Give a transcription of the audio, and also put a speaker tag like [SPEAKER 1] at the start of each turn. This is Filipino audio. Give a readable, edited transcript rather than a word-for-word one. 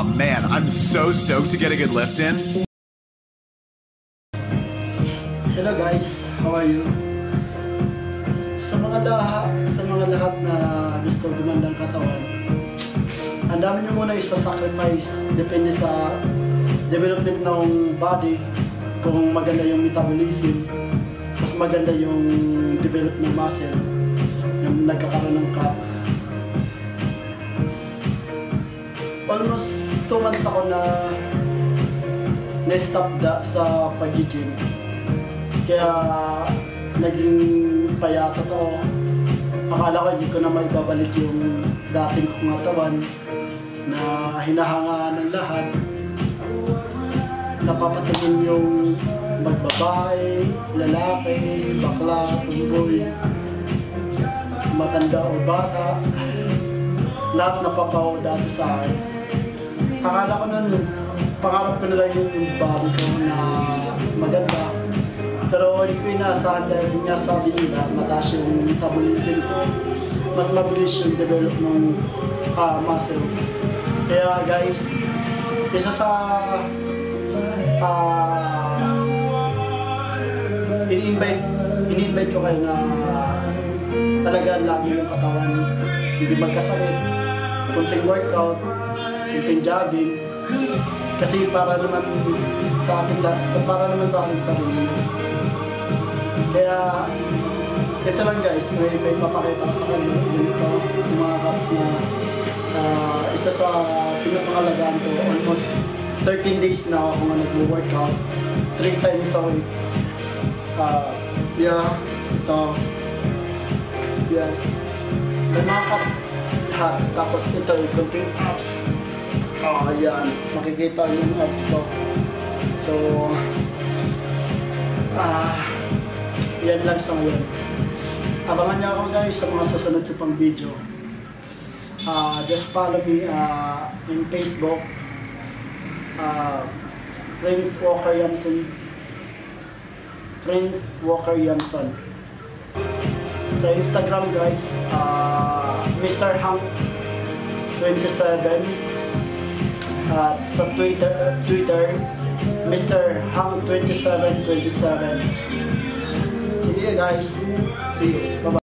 [SPEAKER 1] Oh man, I'm so stoked to get a good lift in.
[SPEAKER 2] Hello guys, how are you? Sa mga lahat na gusto gumandang katawan, ang dami nyo muna isa-sacrifice depende sa development ng body. Kung maganda yung metabolism, mas maganda yung develop ng muscle, yung nagkakaroon ng cuts. Almost 2 months ako na-stop sa pag-gym. Kaya naging payat ako. Akala ko hindi ko na maibabalik yung dating kong katawan na hinahangaan ng lahat. Napapatingin yung magbabae, lalaki, bakla, tumboy, matanda o bata. Lahat napapaw dati sa akin. Akala ko nun, pangarap ko na lang yung body ko na maganda. Pero hindi ko inaasahan dahil nga sabi nila, mataas yung metabolism ko. Mas mabilis yung develop ng muscle. Kaya guys, isa sa in-invite ko kayo na talagaan lang yung katawan. Hindi magkasakit, kunting workout, kunting jogging. Kasi para naman sa ating sarili. Kaya ito lang guys, may papakita ko sa kanyo dito yung mga cuts na isa sa pinapangalagaan ko. Almost 13 days na ako nga nag-workout 3 times a week. Ito. Yan. May mga cuts lahat. Tapos ito yung kunting abs. Yan. Makikita yung abs ko. So, yan lang sa ngayon. Abangan niyo ako guys sa mga susunod ko pang video. Just follow me in Facebook. Prince Walker Yamson. Prince Walker Yamson. Sa Instagram guys, Mr. Hank 27. At sa Twitter, Mr. Hank 2727. See you guys. See you. Bye-bye.